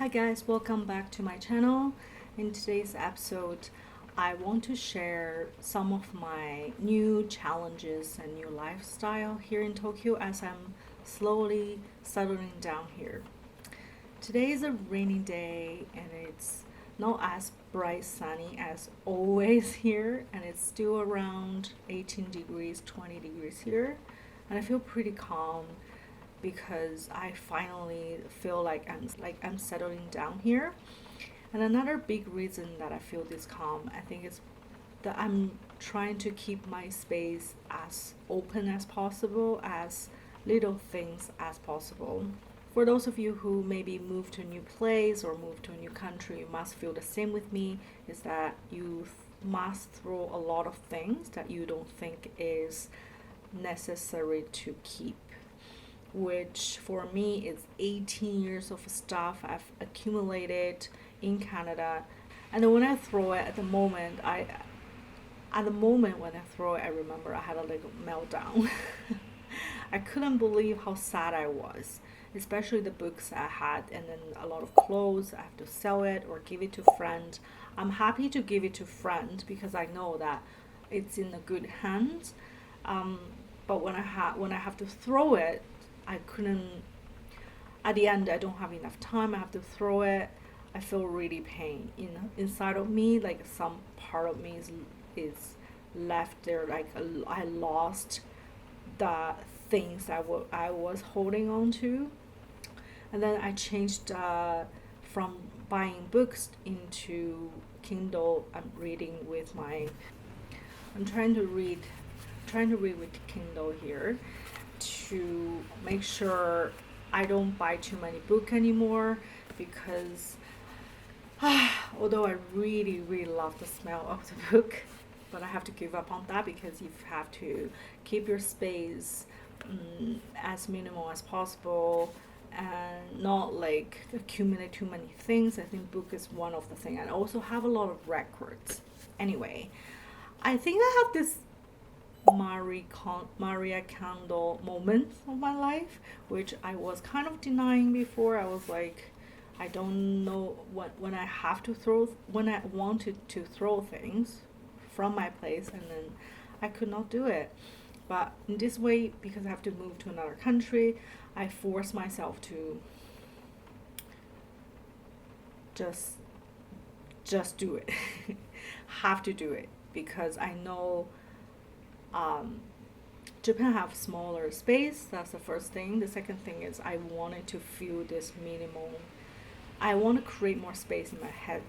guys, welcome back to my channel. In today's episode, I want to share some of my new challenges and new lifestyle here in Tokyo as I'm slowly settling down here. Today is a rainy day and it's not as bright sunny as always here, and it's still around 18 degrees, 20 degrees here, and I feel pretty calm because I finally feel like I'm settling down here. And another big reason that I feel this calm, I think, is that I'm trying to keep my space as open as possible, as little things as possible. For those of you who maybe move to a new place or move to a new country, you must feel the same with me, is that you must throw a lot of things that you don't think is necessary to keep, which for me is 18 years of stuff I've accumulated in Canada. And then when I throw it at the moment when I throw it, I remember I had a little meltdown. I couldn't believe how sad I was, especially the books I had, and then a lot of clothes. I have to sell it or give it to a friend. I'm happy to give it to a friend because I know that it's in a good hands. But when I have to throw it, I couldn't. At the end, I don't have enough time. I have to throw it. I feel really pain inside of me. Like some part of me is left there. Like I lost the things I was holding on to. And then I changed from buying books into Kindle. I'm trying to read with Kindle here to make sure I don't buy too many books anymore, because although I really really love the smell of the book, but I have to give up on that because you have to keep your space as minimal as possible and not like accumulate too many things. I think book is one of the things. I also have a lot of records. Anyway, I think I have this Maria Kondo moment of my life, which I was kind of denying before. I was like, I don't know when I wanted to throw things from my place, and then I could not do it. But in this way, because I have to move to another country, I force myself to just do it. Have to do it because I know Japan have smaller space. That's the first thing. The second thing is I wanted to feel this minimal. I want to create more space in my head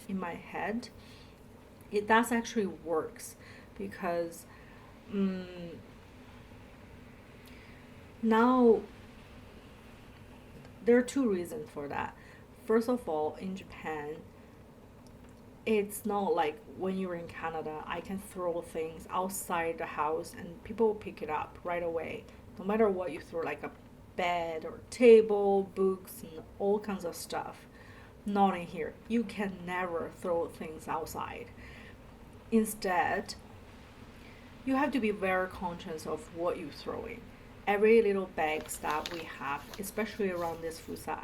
in my head. It does actually works because now there are two reasons for that. First of all, in Japan, it's not like when you're in Canada, I can throw things outside the house and people will pick it up right away. No matter what you throw, like a bed or table, books, and all kinds of stuff. Not in here. You can never throw things outside. Instead, you have to be very conscious of what you throw in. Every little bags that we have, especially around this Fusa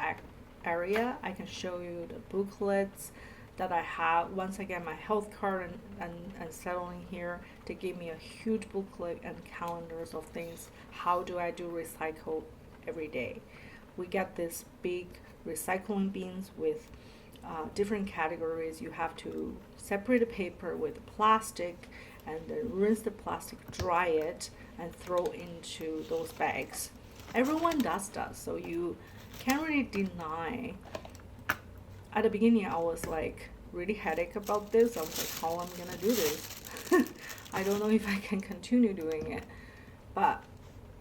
area, I can show you the booklets that I have. Once I get my health card and settling here, they give me a huge booklet and calendars of things. How do I do recycle every day? We get this big recycling bins with different categories. You have to separate the paper with plastic and then rinse the plastic, dry it, and throw into those bags. Everyone does that, so you can't really deny. At the beginning, I was like really headache about this. I was like, how I'm gonna do this? I don't know if I can continue doing it. But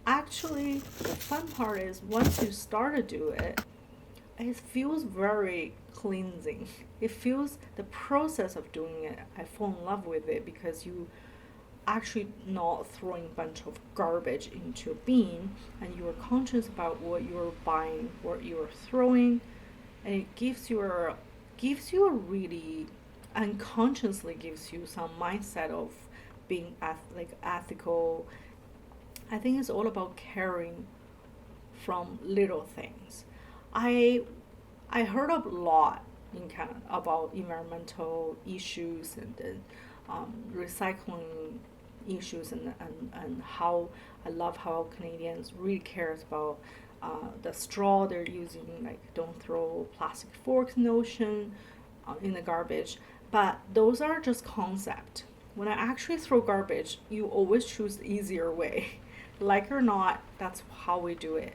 actually, the fun part is once you start to do it, it feels very cleansing. It feels the process of doing it. I fall in love with it because you actually not throwing a bunch of garbage into a bin, and you are conscious about what you're buying, what you're throwing, and it gives you a really unconsciously gives you some mindset of being ethical. I think it's all about caring from little things. I I heard a lot in Canada about environmental issues and then recycling issues and how I love how Canadians really cares about the straw they're using, like don't throw plastic forks in the ocean, in the garbage. But those are just concept. When I actually throw garbage, you always choose the easier way. Like or not, that's how we do it.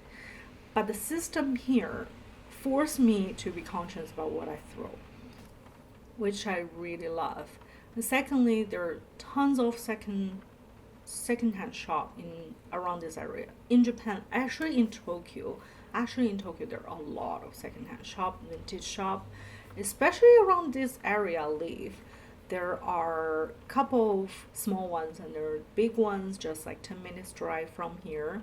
But the system here forced me to be conscious about what I throw, which I really love. And secondly, there are tons of secondhand shop in around this area. In Japan, actually in Tokyo, there are a lot of secondhand shop, vintage shop, especially around this area I live. There are a couple of small ones and there are big ones just like 10 minutes drive from here.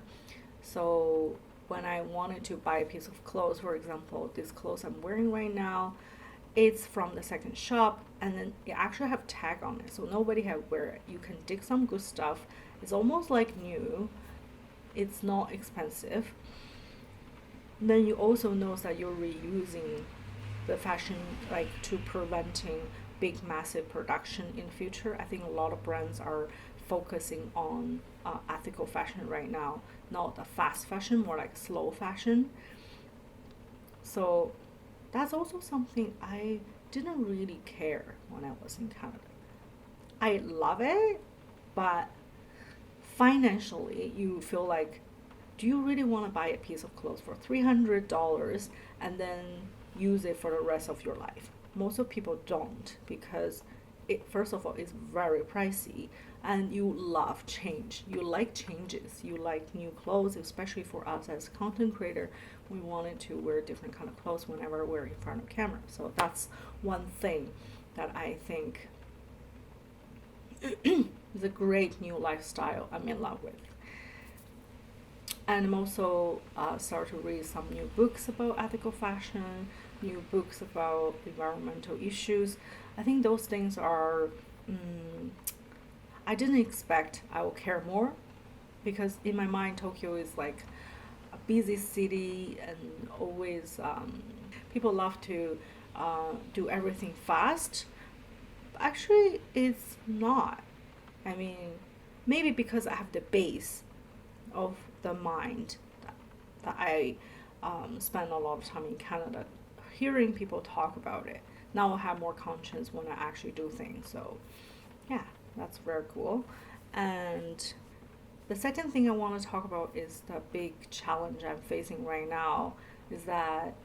So when I wanted to buy a piece of clothes, for example, this clothes I'm wearing right now, it's from the second shop and then it actually have tag on it, so nobody have wear it. You can dig some good stuff. It's almost like new. It's not expensive. Then you also notice that you're reusing the fashion, like to preventing big massive production in the future. I think a lot of brands are focusing on ethical fashion right now, not the fast fashion, more like slow fashion. So that's also something I didn't really care when I was in Canada. I love it, but financially, you feel like, do you really want to buy a piece of clothes for $300 and then use it for the rest of your life? Most of people don't because it, first of all, is very pricey and you love change. You like changes. You like new clothes, especially for us as content creator. We wanted to wear different kind of clothes whenever we're in front of camera. So that's one thing that I think is a great new lifestyle I'm in love with. And I'm also start to read some new books about ethical fashion, new books about environmental issues. I think those things are, I didn't expect I will care more because in my mind, Tokyo is like a busy city and always people love to do everything fast. Actually, it's not. I mean, maybe because I have the base of the mind that I spend a lot of time in Canada hearing people talk about it. Now I have more conscience when I actually do things. So, yeah, that's very cool. And the second thing I want to talk about is the big challenge I'm facing right now is that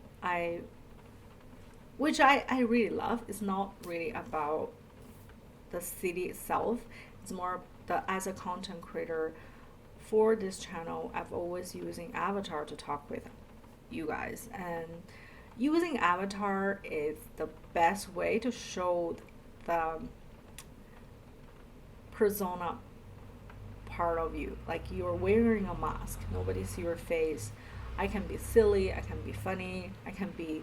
which I really love, is not really about the city itself. It's more as a content creator for this channel, I've always using avatar to talk with you guys, and using avatar is the best way to show the persona part of you. Like you're wearing a mask, nobody see your face. I can be silly, I can be funny, I can be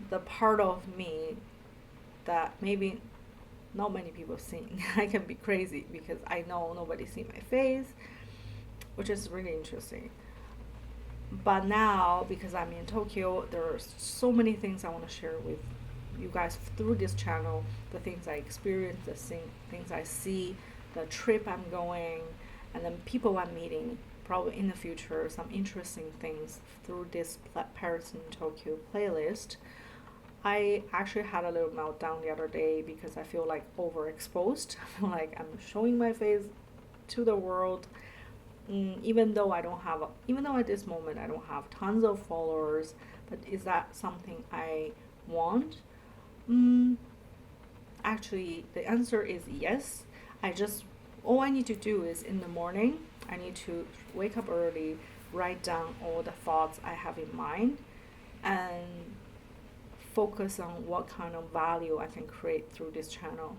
the part of me that maybe not many people seen. I can be crazy because I know nobody see my face, which is really interesting. But now, because I'm in Tokyo, there are so many things I want to share with you guys through this channel. The things I experience, the things I see, the trip I'm going, and then people I'm meeting probably in the future, some interesting things through this Paris and Tokyo playlist. I actually had a little meltdown the other day because I feel like overexposed. I feel like I'm showing my face to the world, even though even though at this moment I don't have tons of followers. But is that something I want? Actually, the answer is yes. All I need to do is in the morning, I need to wake up early, write down all the thoughts I have in mind, and focus on what kind of value I can create through this channel,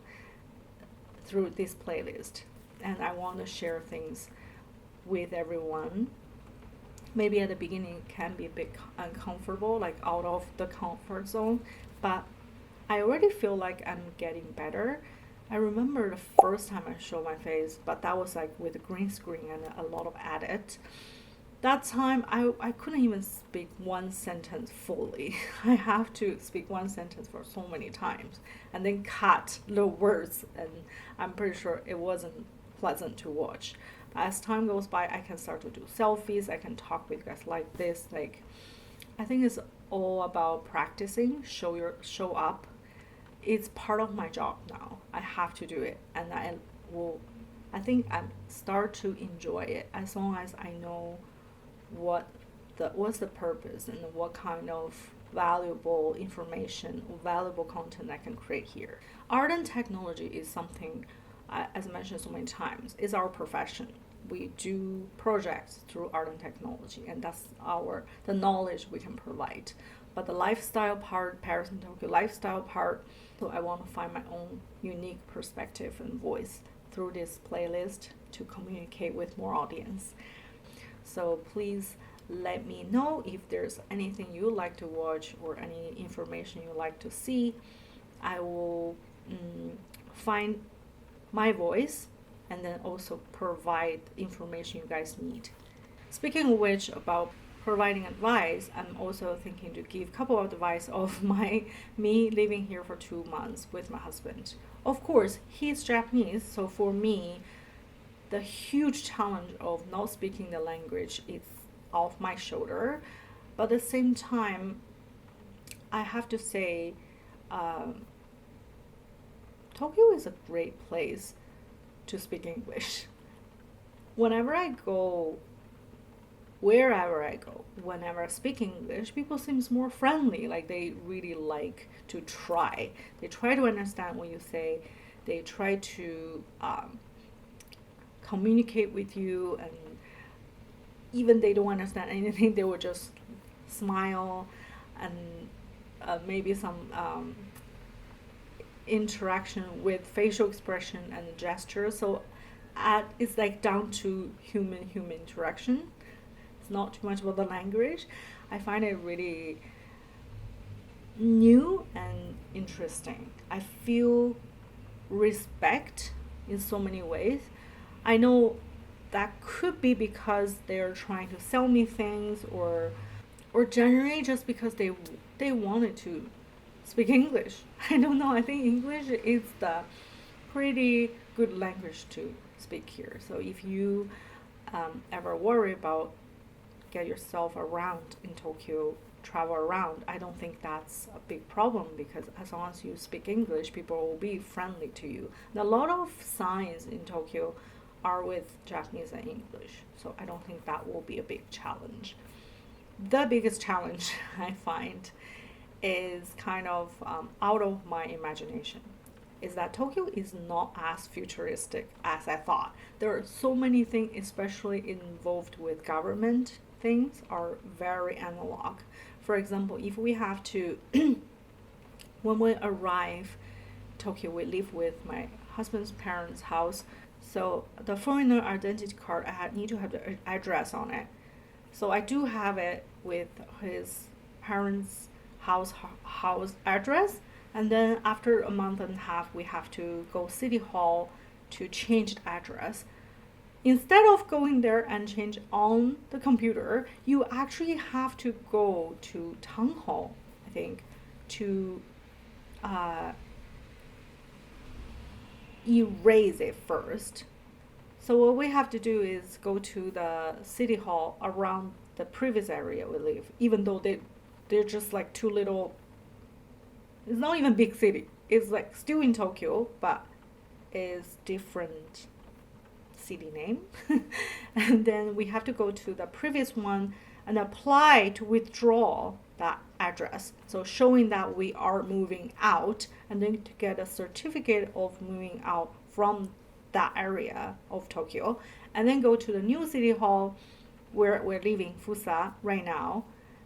through this playlist. And I want to share things with everyone. Maybe at the beginning it can be a bit uncomfortable, like out of the comfort zone, but I already feel like I'm getting better. I remember the first time I showed my face, but that was like with a green screen and a lot of edit. That time I couldn't even speak one sentence fully. I have to speak one sentence for so many times and then cut the words, and I'm pretty sure it wasn't pleasant to watch. As time goes by, I can start to do selfies, I can talk with you guys like this. Like, I think it's all about practicing, show up. It's part of my job now. I have to do it, and will I think I start to enjoy it as long as I know what what's the purpose and what kind of valuable information or valuable content I can create here. Art and technology is something, as I mentioned so many times, is our profession. We do projects through art and technology, and that's the knowledge we can provide. But the lifestyle part, Paris and Tokyo lifestyle part, so I want to find my own unique perspective and voice through this playlist to communicate with more audience. So please let me know if there's anything you like to watch or any information you like to see. I will find my voice and then also provide information you guys need. Speaking of which, about providing advice, I'm also thinking to give a couple of advice of me living here for 2 months with my husband. Of course, he's Japanese, so for me, the huge challenge of not speaking the language is off my shoulder. But at the same time, I have to say, Tokyo is a great place to speak English. Whenever I go, wherever I go, whenever I speak English, people seems more friendly. Like they really like to try. They try to understand what you say. They try to communicate with you, and even they don't understand anything, they will just smile and maybe some interaction with facial expression and gesture. So it's like down to human interaction. It's not too much about the language. I find it really new and interesting. I feel respect in so many ways. I know that could be because they're trying to sell me things, or generally just because they wanted to speak English. I don't know. I think English is the pretty good language to speak here. So if you ever worry about get yourself around in Tokyo, travel around, I don't think that's a big problem, because as long as you speak English, people will be friendly to you. And a lot of signs in Tokyo are with Japanese and English, so I don't think that will be a big challenge. The biggest challenge I find is kind of out of my imagination, is that Tokyo is not as futuristic as I thought. There are so many things, especially involved with government things, are very analog. For example, if we have to, when we arrive Tokyo, we live with my husband's parents' house. So the foreigner identity card, I need to have the address on it. So I do have it with his parents' house address. And then after a month and a half, we have to go City Hall to change the address. Instead of going there and change on the computer, you actually have to go to town hall, I think, to erase it first. So what we have to do is go to the city hall around the previous area we live, even though they're just like two little, it's not even big city. It's like still in Tokyo, but is different city name. And then we have to go to the previous one and apply to withdraw that address. So showing that we are moving out, and then to get a certificate of moving out from that area of Tokyo, and then go to the new city hall where we're living, Fusa, right now,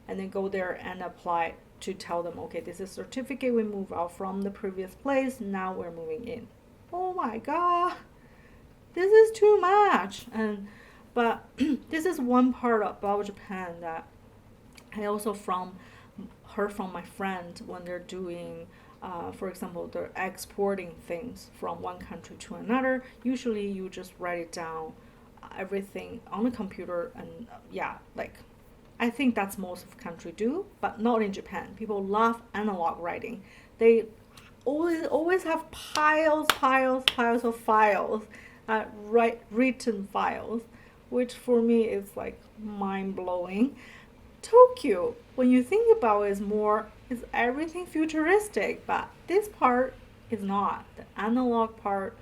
and then go there and apply to tell them, okay, this is certificate, we move out from the previous place, now we're moving in. Oh my god, this is too much. But this is one part about Japan that I also heard from my friend when they're doing, for example, they're exporting things from one country to another. Usually you just write it down everything on the computer, and yeah, like I think that's most of the country do, but not in Japan. People love analog writing. They always have piles of files, written files, which for me is like mind blowing. Tokyo, when you think about it, is everything futuristic, but this part is not. The analog part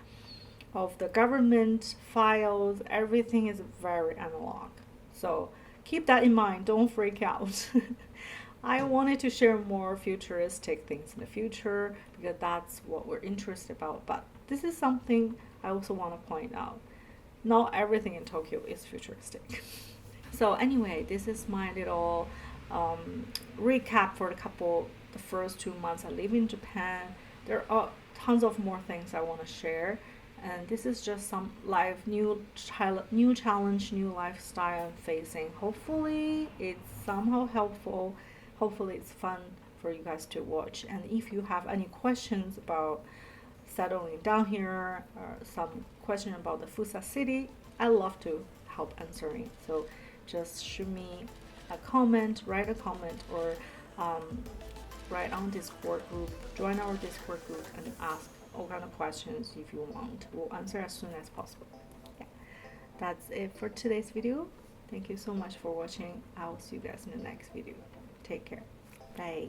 of the government files, everything is very analog. So keep that in mind. Don't freak out. I wanted to share more futuristic things in the future because that's what we're interested about. But this is something I also want to point out. Not everything in Tokyo is futuristic. So anyway, this is my little recap for the first 2 months I live in Japan. There are tons of more things I want to share, and this is just some new challenge, new lifestyle I'm facing. Hopefully, it's somehow helpful. Hopefully, it's fun for you guys to watch. And if you have any questions about settling down here, or some question about the Fusa city, I love to help answering. So just shoot me a comment, write a comment, or write on Discord group, join our Discord group, and ask all kind of questions if you want. We'll answer as soon as possible. Yeah, that's it for today's video. Thank you so much for watching. I will see you guys in the next video. Take care. Bye.